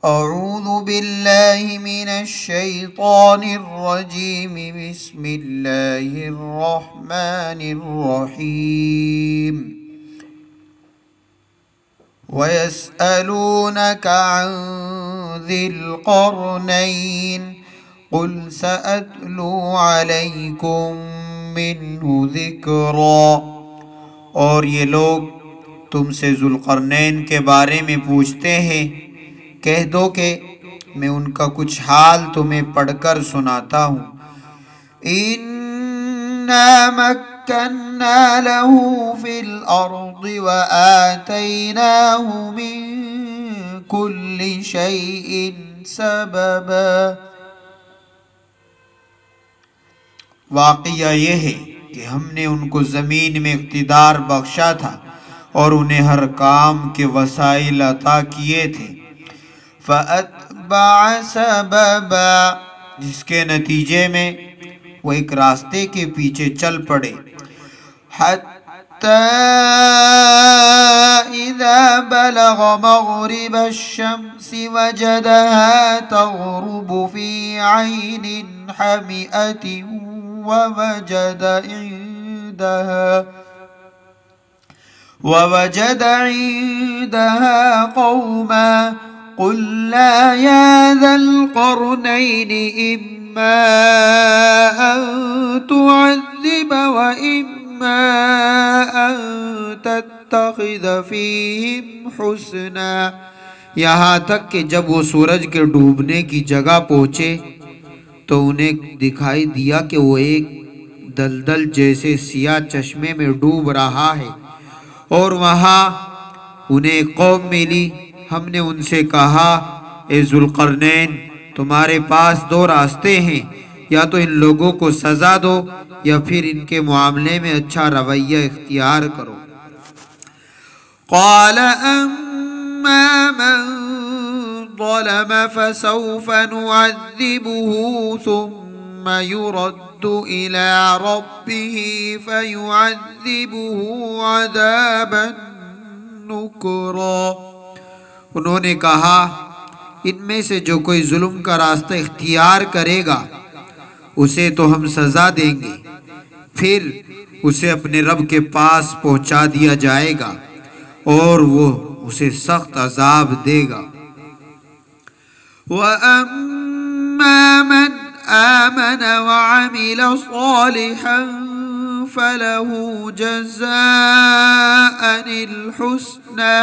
اعوذ باللہ من الشیطان الرجیم بسم اللہ الرحمن الرحیم وَيَسْأَلُونَكَ عَنْ ذِي الْقَرْنَيْنِ قُلْ سَأَتْلُو عَلَيْكُمْ مِنْهُ ذِكْرًا۔ اور یہ لوگ تم سے ذوالقرنین کے بارے میں پوچھتے ہیں، کہہ دو کہ میں ان کا کچھ حال تمہیں پڑھ کر سناتا ہوں۔ اِنَّا مَكَّنَّا لَهُ فِي الْأَرْضِ وَآتَيْنَاهُ مِن كُلِّ شَيْءٍ سَبَبًا۔ واقعہ یہ ہے کہ ہم نے ان کو زمین میں اقتدار بخشا تھا اور انہیں ہر کام کے وسائل عطا کیے تھے۔ فَأَتْبَعَ سَبَبًا، جس کے نتیجے میں وہ ایک راستے کے پیچھے چل پڑے، حَتَّى إِذَا بَلَغَ مَغْرِبَ الشَّمْسِ وَجَدَهَا تَغْرُبُ فِي عَيْنٍ حَمِئَةٍ وَوَجَدَ عِندَهَا قَوْمًا قُلْنَا يَا ذَا الْقَرْنَيْنِ إِمَّا أَن تُعَذِّبَ وَإِمَّا أَن تَتَّخِذَ فِيهِمْ حُسْنًا۔ یہاں تک کہ جب وہ سورج کے ڈوبنے کی جگہ پہنچے تو انہیں دکھائی دیا کہ وہ ایک دلدل جیسے سیاہ چشمے میں ڈوب رہا ہے، اور وہاں انہیں ایک قوم ملی۔ ہم نے ان سے کہا، اے ذوالقرنین، تمہارے پاس دو راستے ہیں، یا تو ان لوگوں کو سزا دو یا پھر ان کے معاملے میں اچھا رویہ اختیار کرو۔ قال اما من ظلم فسوف نعذبه ثم يرد الى ربه فيعذبه عذابا نکرا۔ انہوں نے کہا، ان میں سے جو کوئی ظلم کا راستہ اختیار کرے گا اسے تو ہم سزا دیں گے، پھر اسے اپنے رب کے پاس پہنچا دیا جائے گا اور وہ اسے سخت عذاب دے گا۔ وَأَمَّا مَنْ آمَنَ وَعَمِلَ صَالِحًا فَلَهُ جَزَاءً الْحُسْنَى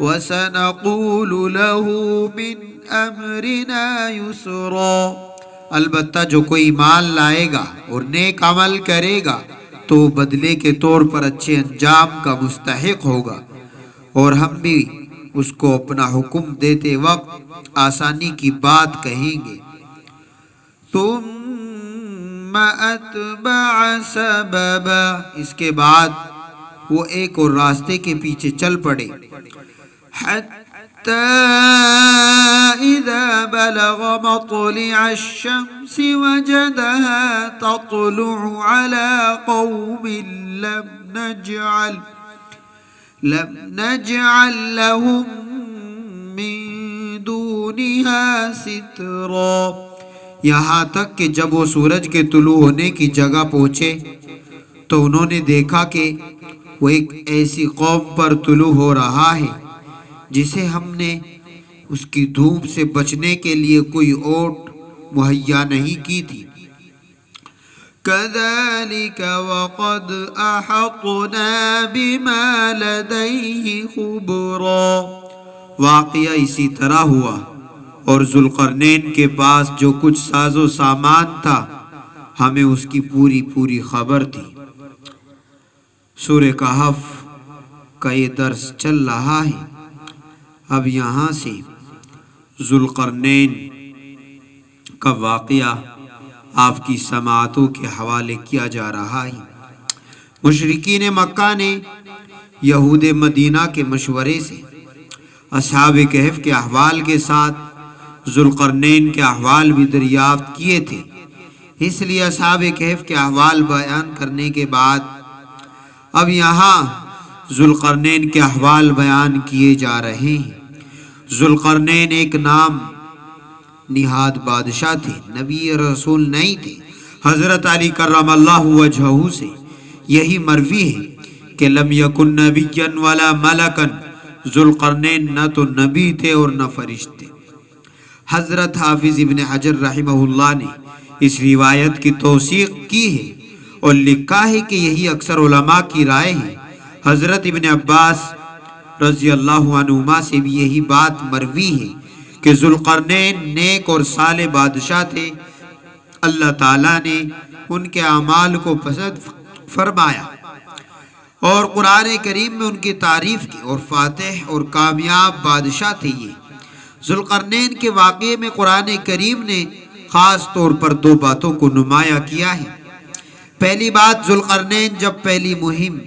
وَسَنَقُولُ لَهُ مِنْ أَمْرِنَا يُسْرًا۔ البتہ جو کوئی ایمان لائے گا اور نیک عمل کرے گا تو بدلے کے طور پر اچھے انجام کا مستحق ہوگا، اور ہم بھی اس کو اپنا حکم دیتے وقت آسانی کی بات کہیں گے۔ ثم اتبع سببا، اس کے بعد وہ ایک اور راستے کے پیچھے چل پڑے، حتی اذا بلغ مطلع الشمس وجدها تطلع على قوم لم نجعل لهم من دونها سترا۔ یہاں تک کہ جب وہ سورج کے طلوع ہونے کی جگہ پہنچے تو انہوں نے دیکھا کہ وہ ایک ایسی قوم پر طلوع ہو رہا ہے جسے ہم نے اس کی دھوپ سے بچنے کے لیے کوئی اوٹ مہیا نہیں کی تھی۔ كَذَلِكَ وَقَدْ أَحَطْنَا بِمَا لَدَيْهِ خُبْرًا۔ واقعہ اسی طرح ہوا، اور ذوالقرنین کے پاس جو کچھ ساز و سامان تھا ہمیں اس کی پوری خبر تھی۔ سورہ کہف کا یہ درس چل رہا ہے۔ اب یہاں سے ذوالقرنین کا واقعہ آپ کی سماعتوں کے حوالے کیا جا رہا ہے۔ مشرکین مکہ نے یہود مدینہ کے مشورے سے اصحاب کہف کے احوال کے ساتھ ذوالقرنین کے احوال بھی دریافت کیے تھے، اس لیے اصحاب کہف کے احوال بیان کرنے کے بعد اب یہاں ذوالقرنین کے احوال بیان کیے جا رہے ہیں۔ ذوالقرنین ایک نام نہاد بادشاہ تھے، نبی رسول نہیں تھے۔ حضرت علی کرم اللہ وجہہ سے یہی مروی ہے کہ لم یکن نبیا ولا ملکا، ذوالقرنین نہ تو نبی تھے اور نہ فرشتے۔ حضرت حافظ ابن حجر رحمہ اللہ نے اس روایت کی توثیق کی ہے اور لکھا ہے کہ یہی اکثر علماء کی رائے ہے۔ حضرت ابن عباس رضی اللہ عنہما سے بھی یہی بات مروی ہے کہ ذوالقرنین نیک اور صالح بادشاہ تھے، اللہ تعالیٰ نے ان کے اعمال کو پسند فرمایا اور قرآن کریم میں ان کی تعریف کی، اور فاتح اور کامیاب بادشاہ تھے یہ۔ ذوالقرنین کے واقعے میں قرآن کریم نے خاص طور پر دو باتوں کو نمایاں کیا ہے۔ پہلی بات، ذوالقرنین جب پہلی مہم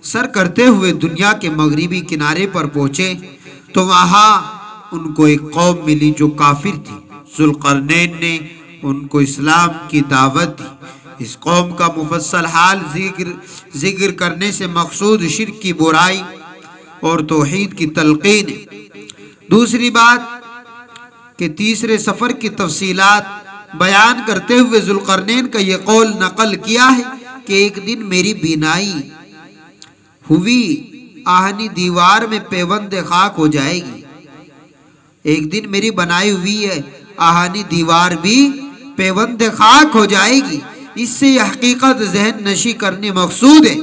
سر کرتے ہوئے دنیا کے مغربی کنارے پر پہنچے تو وہاں ان کو ایک قوم ملی جو کافر تھی۔ ذوالقرنین نے ان کو اسلام کی دعوت دی۔ اس قوم کا مفصل حال ذکر کرنے سے مقصود شرک کی برائی اور توحید کی تلقین ہے۔ دوسری بات کہ تیسرے سفر کی تفصیلات بیان کرتے ہوئے ذوالقرنین کا یہ قول نقل کیا ہے کہ ایک دن میری بینائی ہوئی آہنی دیوار میں پیوند خاک ہو جائے گی، ایک دن میری بنائی ہوئی ہے آہنی دیوار بھی پیوند خاک ہو جائے گی۔ اس سے یہ حقیقت ذہن نشی کرنے مقصود ہے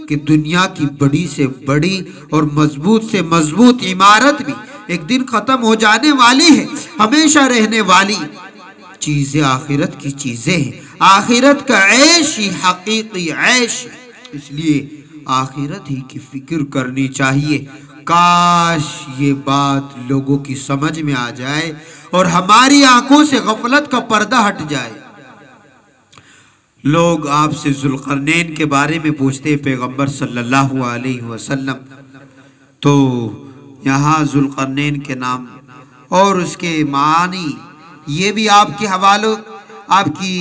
کہ دنیا کی بڑی سے بڑی اور مضبوط سے مضبوط عمارت بھی ایک دن ختم ہو جانے والی ہے۔ ہمیشہ رہنے والی چیزیں آخرت کی چیزیں ہیں، آخرت کا عیش ہی حقیقی عیش ہے، اس لیے آخرت ہی کی فکر کرنی چاہیے۔ کاش یہ بات لوگوں کی سمجھ میں آ جائے اور ہماری آنکھوں سے غفلت کا پردہ ہٹ جائے۔ لوگ آپ سے ذوالقرنین کے بارے میں پوچھتے پیغمبر صلی اللہ علیہ وسلم، تو یہاں ذوالقرنین کے نام اور اس کے معنی یہ بھی آپ کے حوالوں، آپ کی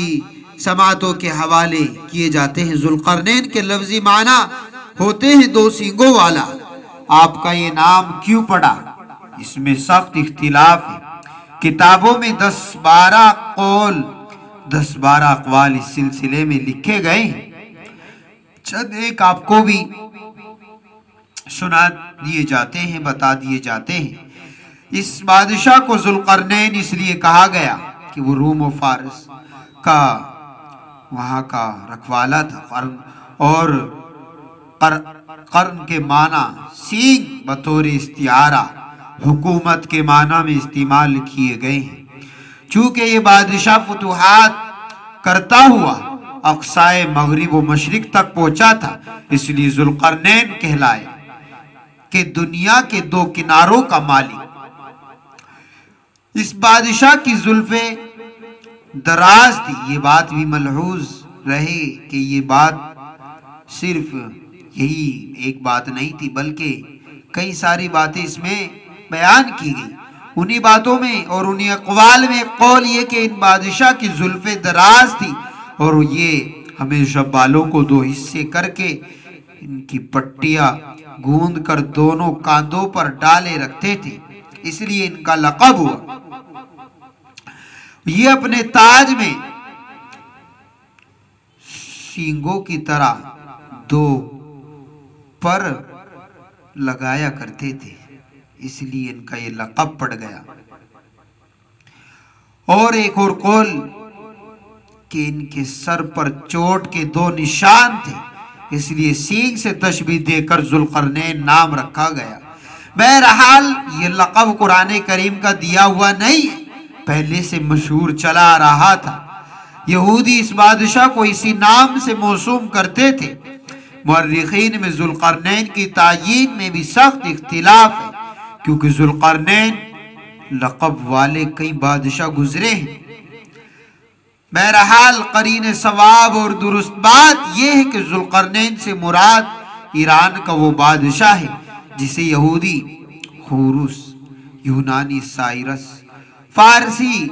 سماعتوں کے حوالے کیے جاتے ہیں۔ ذوالقرنین کے لفظی معنی ہوتے ہیں دو سینگوں والا۔ آپ کا یہ نام کیوں پڑا، اس میں سخت اختلاف ہے۔ کتابوں میں 10-12 اقوال اس سلسلے میں لکھے گئے ہیں، چند ایک آپ کو بھی سنا دیے جاتے ہیں، بتا دیے جاتے ہیں۔ اس بادشاہ کو ذوالقرنین اس لیے کہا گیا کہ وہ روم و فارس کا وہاں کا رکھوالا تھا، اور قرن کے معنی سینگ بطور استعارہ حکومت کے معنی میں استعمال کیے گئے ہیں۔ چونکہ یہ بادشاہ فتوحات کرتا ہوا اقصائے مغرب و مشرق تک پہنچا تھا، اس لیے ذوالقرنین کہلائے کہ دنیا کے دو کناروں کا مالک۔ اس بادشاہ کی زلفیں دراز تھی۔ یہ بات بھی ملحوظ رہے کہ یہ بات صرف یہی ایک بات نہیں تھی، بلکہ کئی ساری باتیں اس میں بیان کی گئی۔ انہی باتوں میں اور انہی اقوال میں قول یہ کہ ان بادشاہ کی زلفیں دراز تھی اور یہ ہمیشہ بالوں کو دو حصے کر کے ان کی پٹیاں گوند کر دونوں کاندھوں پر ڈالے رکھتے تھے، اس لیے ان کا لقب ہوا۔ یہ اپنے تاج میں سینگوں کی طرح دو پر لگایا کرتے تھے، اس لیے ان کا یہ لقب پڑ گیا۔ اور ایک اور قول کہ ان کے سر پر چوٹ کے دو نشان تھے، اس لیے سینگ سے تشبیہ دے کر ذوالقرنین نام رکھا گیا۔ بہرحال یہ لقب قرآن کریم کا دیا ہوا نہیں ہے، پہلے سے مشہور چلا آ رہا تھا۔ یہودی اس بادشاہ کو اسی نام سے موسوم کرتے تھے۔ مورخین میں ذوالقرنین کی تعیین میں بھی سخت اختلاف ہے، کیونکہ ذوالقرنین لقب والے کئی بادشاہ گزرے ہیں۔ بہرحال قرین ثواب اور درست بات یہ ہے کہ ذوالقرنین سے مراد ایران کا وہ بادشاہ ہے جسے یہودی خوروس، یونانی سائرس، فارسی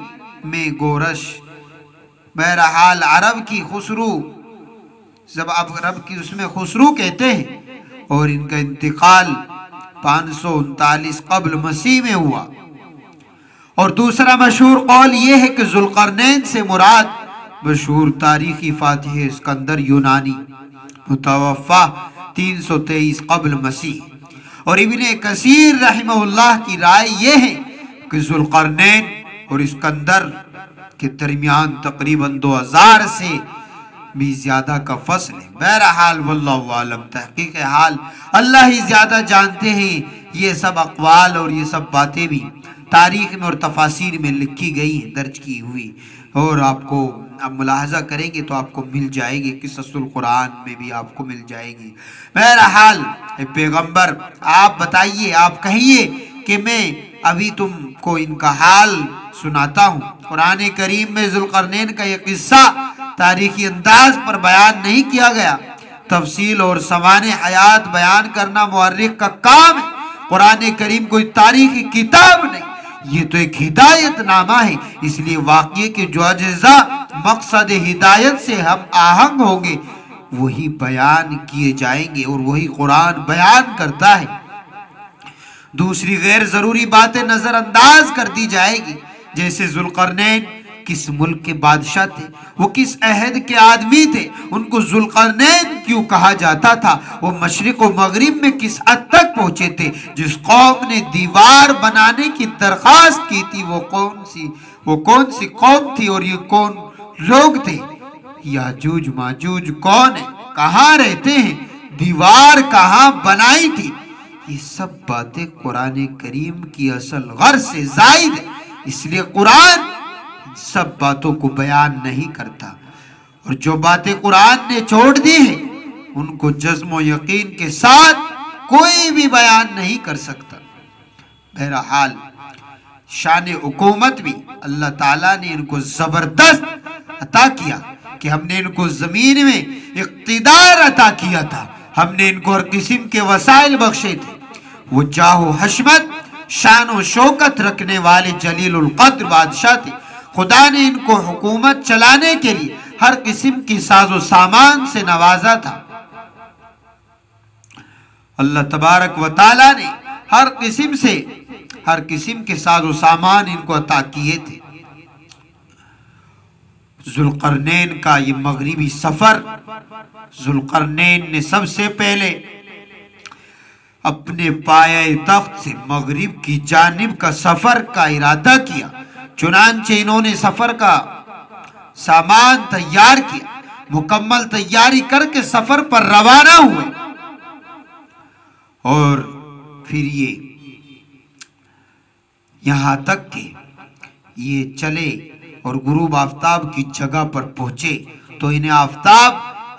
میں گورش، بہرحال عرب کی خسرو، عرب کی اس میں خسرو کہتے ہیں، اور ان کا انتقال 539 قبل مسیح میں ہوا۔ اور دوسرا مشہور قول یہ ہے کہ ذوالقرنین سے مراد مشہور تاریخی فاتح اسکندر یونانی، متوفا 323 قبل مسیح۔ اور ابن کثیر رحمہ اللہ کی رائے یہ ہے کہ ذوالقرنین اور اسکندر کے درمیان تقریباً 2000 سے بھی زیادہ کا فصل ہے۔ بہرحال واللہ عالم، تحقیق حال اللہ ہی زیادہ جانتے ہیں۔ یہ سب اقوال اور یہ سب باتیں بھی تاریخ میں اور تفاسیر میں لکھی گئی ہیں، درج کی ہوئی، اور آپ کو آپ ملاحظہ کریں گے تو آپ کو مل جائے گی، قصص القرآن میں بھی آپ کو مل جائے گی۔ بہرحال پیغمبر آپ بتائیے، آپ کہیے کہ میں ابھی تم کو ان کا حال سناتا ہوں۔ قرآن کریم میں ذوالقرنین کا یہ قصہ تاریخی انداز پر بیان نہیں کیا گیا۔ تفصیل اور سوانح حیات بیان کرنا مورخ کا کام ہے۔ قرآن کریم کوئی تاریخی کتاب نہیں، یہ تو ایک ہدایت نامہ ہے۔ اس لیے واقعے کے جو اجزاء مقصد ہدایت سے ہم آہنگ ہوں گے وہی بیان کیے جائیں گے، اور وہی قرآن بیان کرتا ہے۔ دوسری غیر ضروری باتیں نظر انداز کر دی جائے گی، جیسے ذوالقرنین کس ملک کے بادشاہ تھے، وہ کس عہد کے آدمی تھے، ان کو ذوالقرنین کیوں کہا جاتا تھا، وہ مشرق و مغرب میں کس حد تک پہنچے تھے، جس قوم نے دیوار بنانے کی درخواست کی تھی وہ کون سی قوم تھی، اور یہ کون لوگ تھے، یاجوج ماجوج کون ہے، کہاں رہتے ہیں، دیوار کہاں بنائی تھی۔ یہ سب باتیں قرآن کریم کی اصل غرض سے زائد ہے، اس لیے قرآن سب باتوں کو بیان نہیں کرتا، اور جو باتیں قرآن نے چھوڑ دی ہیں ان کو جزم و یقین کے ساتھ کوئی بھی بیان نہیں کر سکتا۔ بہرحال شان حکومت بھی اللہ تعالیٰ نے ان کو زبردست عطا کیا کہ ہم نے ان کو زمین میں اقتدار عطا کیا تھا، ہم نے ان کو ہر قسم کے وسائل بخشے تھے۔ وہ جاہ و حشمت، شان و شوکت رکھنے والے جلیل القدر بادشاہ تھے۔ خدا نے ان کو حکومت چلانے کے لیے ہر قسم کی ساز و سامان سے نوازا تھا۔ اللہ تبارک و تعالی نے ہر قسم کے ساز و سامان ان کو عطا کیے تھے۔ ذوالقرنین کا یہ مغربی سفر، ذوالقرنین نے سب سے پہلے اپنے پایہ تخت سے مغرب کی جانب کا سفر کا ارادہ کیا، چنانچہ انہوں نے سفر کا سامان تیار کیا، مکمل تیاری کر کے سفر پر روانہ ہوئے، اور پھر یہاں تک کہ یہ چلے اور غروب آفتاب کی جگہ پر پہنچے تو انہیں آفتاب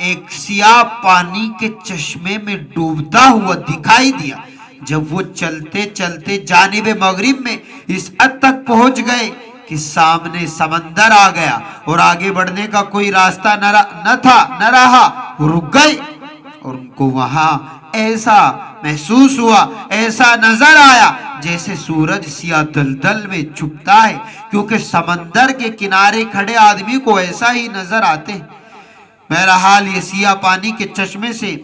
ایک سیاہ پانی کے چشمے میں ڈوبتا ہوا دکھائی دیا۔ جب وہ چلتے چلتے جانب مغرب میں اس حد تک پہنچ گئے کہ سامنے سمندر آ گیا اور آگے بڑھنے کا کوئی راستہ نہ رہا، وہ رک گئے، اور ان کو وہاں ایسا محسوس ہوا، ایسا نظر آیا جیسے سورج سیاہ دلدل میں چھپتا ہے، کیونکہ سمندر کے کنارے کھڑے آدمی کو ایسا ہی نظر آتے ہیں۔ بہرحال یہ سیاہ پانی کے چشمے سے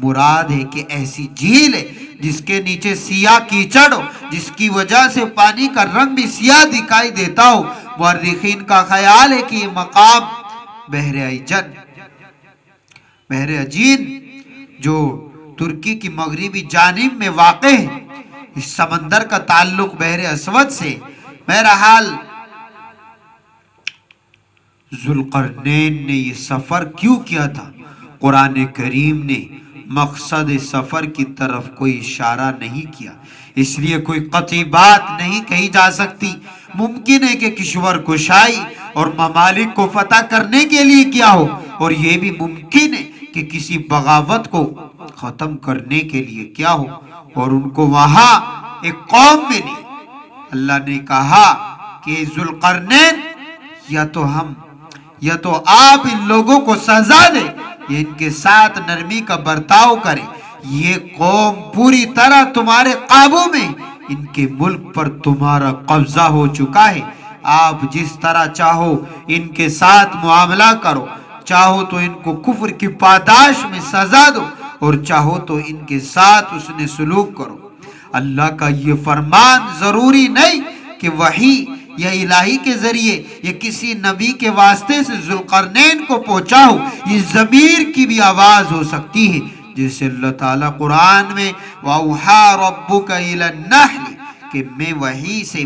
مراد ہے کہ ایسی جھیل ہے جس کے نیچے سیاہ کیچڑ ہو، جس کی وجہ سے پانی کا رنگ بھی سیاہ دکھائی دیتا ہو۔ مورخین کا خیال ہے کہ یہ مقام بحر عجین جو ترکی کی مغربی جانب میں واقع ہے، اس سمندر کا تعلق بحر اسود سے۔ بہرحال ذوالقرنین نے یہ سفر کیوں کیا تھا؟ قرآن کریم نے مقصد سفر کی طرف کوئی اشارہ نہیں کیا، اس لیے کوئی قطعی بات نہیں کہی جا سکتی۔ ممکن ہے کہ کشور کشائی اور ممالک کو فتح کرنے کے لیے کیا ہو، اور یہ بھی ممکن ہے کہ کسی بغاوت کو ختم کرنے کے لیے کیا ہو، اور ان کو وہاں ایک قوم ملی۔ اللہ نے کہا کہ ذوالقرنین یا تو آپ ان لوگوں کو سزا دے یا ان کے ساتھ نرمی کا برتاؤ کرے، یہ قوم پوری طرح تمہارے قابو میں، ان کے ملک پر تمہارا قبضہ ہو چکا ہے، آپ جس طرح چاہو ان کے ساتھ معاملہ کرو، چاہو تو ان کو کفر کی پاداش میں سزا دو، اور چاہو تو ان کے ساتھ اس نے سلوک کرو۔ اللہ کا یہ فرمان ضروری نہیں کہ وحی یا الہی کے ذریعے یا کسی نبی کے واسطے سے ذوالقرنین کو پہنچا ہو، یہ ضمیر کی بھی آواز ہو سکتی ہے، جیسے اللہ تعالیٰ قرآن میں وَأَوْحَىٰ رَبُّكَ إِلَى النَّحْلِ کہ میں وحی سے،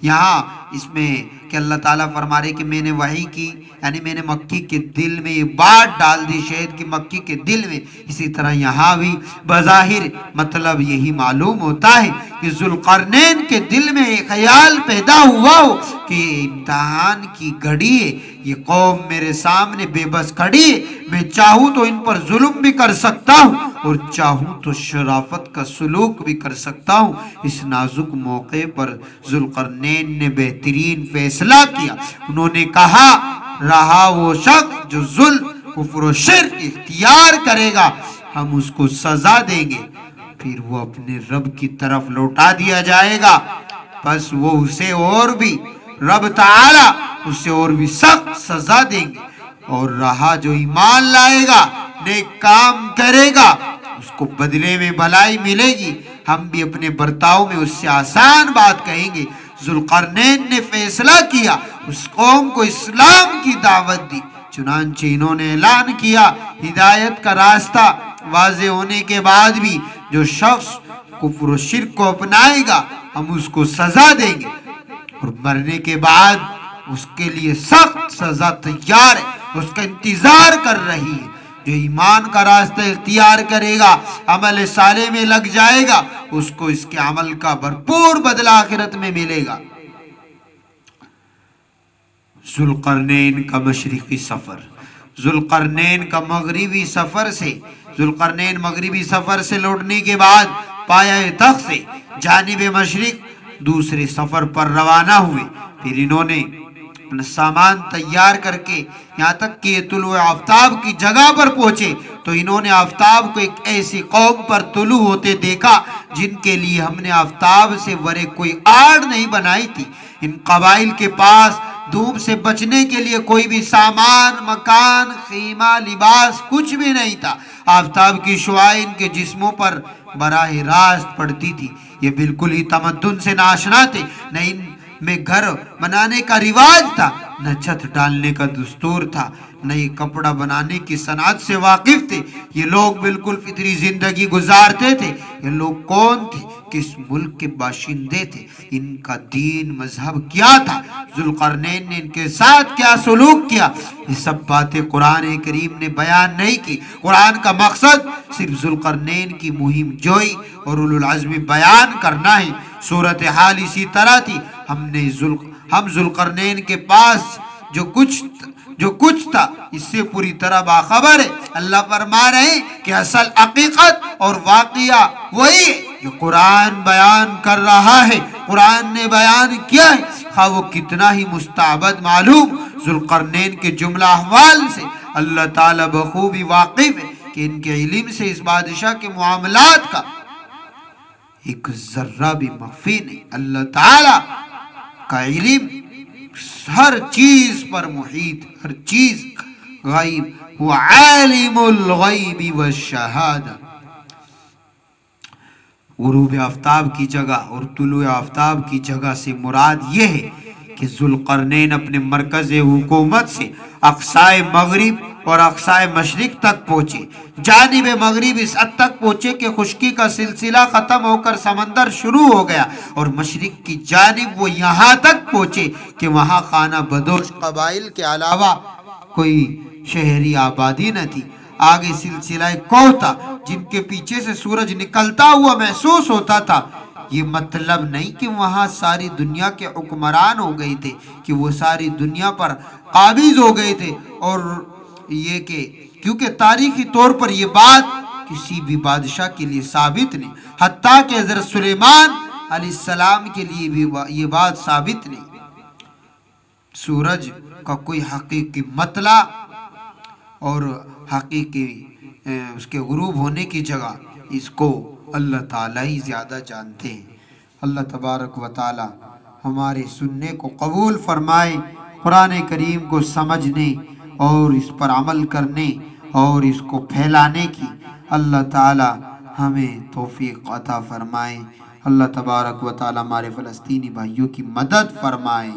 یہاں اس میں کہ اللہ تعالیٰ فرما رہے کہ میں نے وحی کی، یعنی میں نے مکھی کے دل میں یہ بات ڈال دی، شہد کی مکھی کے دل میں۔ اسی طرح یہاں بھی بظاہر مطلب یہی معلوم ہوتا ہے کہ ذوالقرنین کے دل میں ایک خیال پیدا ہوا ہو کہ یہ امتحان کی گھڑی ہے، یہ قوم میرے سامنے بے بس کھڑی ہے، میں چاہوں تو ان پر ظلم بھی کر سکتا ہوں اور چاہوں تو شرافت کا سلوک بھی کر سکتا ہوں۔ اس نازک موقع پر ذوالقرنین نے بہترین فیصلہ کیا، انہوں نے کہا رہا وہ شخص جو ظلم، کفر و شرک اختیار کرے گا ہم اس کو سزا دیں گے، پھر وہ اپنے رب کی طرف لوٹا دیا جائے گا، پس وہ اسے اور بھی، رب تعالی اسے اور بھی سخت سزا دیں گے، اور رہا جو ایمان لائے گا، نیک کام کرے گا، اس کو بدلے میں بھلائی ملے گی، ہم بھی اپنے برتاؤ میں اس سے آسان بات کہیں گے۔ ذوالقرنین نے فیصلہ کیا، اس قوم کو اسلام کی دعوت دی، چنانچہ انہوں نے اعلان کیا ہدایت کا راستہ واضح ہونے کے بعد بھی جو شخص کفر و شرک کو اپنائے گا ہم اس کو سزا دیں گے، اور مرنے کے بعد اس کے لیے سخت سزا تیار ہے، اس کا انتظار کر رہی ہے۔ جو ایمان کا راستہ اختیار کرے گا، عمل صالح میں لگ جائے گا، اس کو اس کے عمل کا بھرپور بدلہ آخرت میں ملے گا۔ ذوالقرنین کا مشرقی سفر، ذوالقرنین کا مغربی سفر سے، ذوالقرنین مغربی سفر سے لوٹنے کے بعد پایہ تخت سے جانب مشرق دوسرے سفر پر روانہ ہوئے۔ پھر انہوں نے اپنا سامان تیار کر کے یہاں تک کہ طلوع آفتاب کی جگہ پر پہنچے تو انہوں نے آفتاب کو ایک ایسی قوم پر طلوع ہوتے دیکھا جن کے لیے ہم نے آفتاب سے ورے کوئی آڑ نہیں بنائی تھی۔ ان قبائل کے پاس دھوپ سے بچنے کے لیے کوئی بھی سامان، مکان، خیمہ، لباس کچھ بھی نہیں تھا۔ آفتاب کی شعاع ان کے جسموں پر براہ راست پڑتی تھی۔ یہ بالکل ہی تمدن سے ناشنا تھے، نہ ان میں گھر بنانے کا رواج تھا، نہ چھت ڈالنے کا دستور تھا، نہ یہ کپڑا بنانے کی صنعت سے واقف تھے۔ یہ لوگ بالکل فطری زندگی گزارتے تھے۔ یہ لوگ کون تھے؟ کس ملک کے باشندے تھے؟ ان کا دین مذہب کیا تھا؟ ذوالقرنین نے ان کے ساتھ کیا سلوک کیا؟ یہ سب باتیں قرآن کریم نے بیان نہیں کی۔ قرآن کا مقصد صرف ذوالقرنین کی مہم جوئی اور اولو العزم بیان کرنا ہے۔ صورتحال اسی طرح تھی۔ ہم ذوالقرنین کے پاس جو کچھ تھا اس سے پوری طرح باخبر ہے۔ اللہ فرما رہے ہیں کہ اصل حقیقت اور واقعہ وہی ہے جو قرآن بیان کر رہا ہے، قرآن نے بیان کیا ہے، خواہ وہ کتنا ہی مستعبد معلوم۔ ذوالقرنین کے جملہ احوال سے اللہ تعالیٰ بخوبی واقف ہے کہ ان کے علم سے اس بادشاہ کے معاملات کا ایک ذرہ بھی مخفی نہیں۔ اللہ تعالیٰ کا علم ہر چیز پر محیط، ہر چیز غیب، وہ عالم الغیب والشہادہ۔ غروب آفتاب کی جگہ اور طلوع آفتاب کی جگہ سے مراد یہ ہے کہ ذوالقرنین اپنے مرکز حکومت سے اقصائے مغرب اور اقصائے مشرق تک پہنچے۔ جانب مغرب اس حد تک پہنچے کہ خشکی کا سلسلہ ختم ہو کر سمندر شروع ہو گیا، اور مشرق کی جانب وہ یہاں تک پہنچے کہ وہاں خانہ بدوش قبائل کے علاوہ کوئی شہری آبادی نہ تھی۔ آگے سلسلہ کوہ تھا جن کے پیچھے سے سورج نکلتا ہوا محسوس ہوتا تھا۔ یہ مطلب نہیں کہ وہاں ساری دنیا کے حکمران ہو گئے تھے، کہ وہ ساری دنیا پر قابض ہو گئے تھے، اور یہ کہ کیونکہ تاریخی طور پر یہ بات کسی بھی بادشاہ کے لیے ثابت نہیں، حتیٰ کہ حضرت سلیمان علیہ السلام کے لیے بھی یہ بات ثابت نہیں۔ سورج کا کوئی حقیقی مطلع اور حقیقی اس کے غروب ہونے کی جگہ اس کو اللہ تعالیٰ ہی زیادہ جانتے ہیں۔ اللہ تبارک و تعالیٰ ہمارے سننے کو قبول فرمائے، قرآن کریم کو سمجھنے اور اس پر عمل کرنے اور اس کو پھیلانے کی اللہ تعالیٰ ہمیں توفیق عطا فرمائے۔ اللہ تبارک و تعالی ہمارے فلسطینی بھائیوں کی مدد فرمائے۔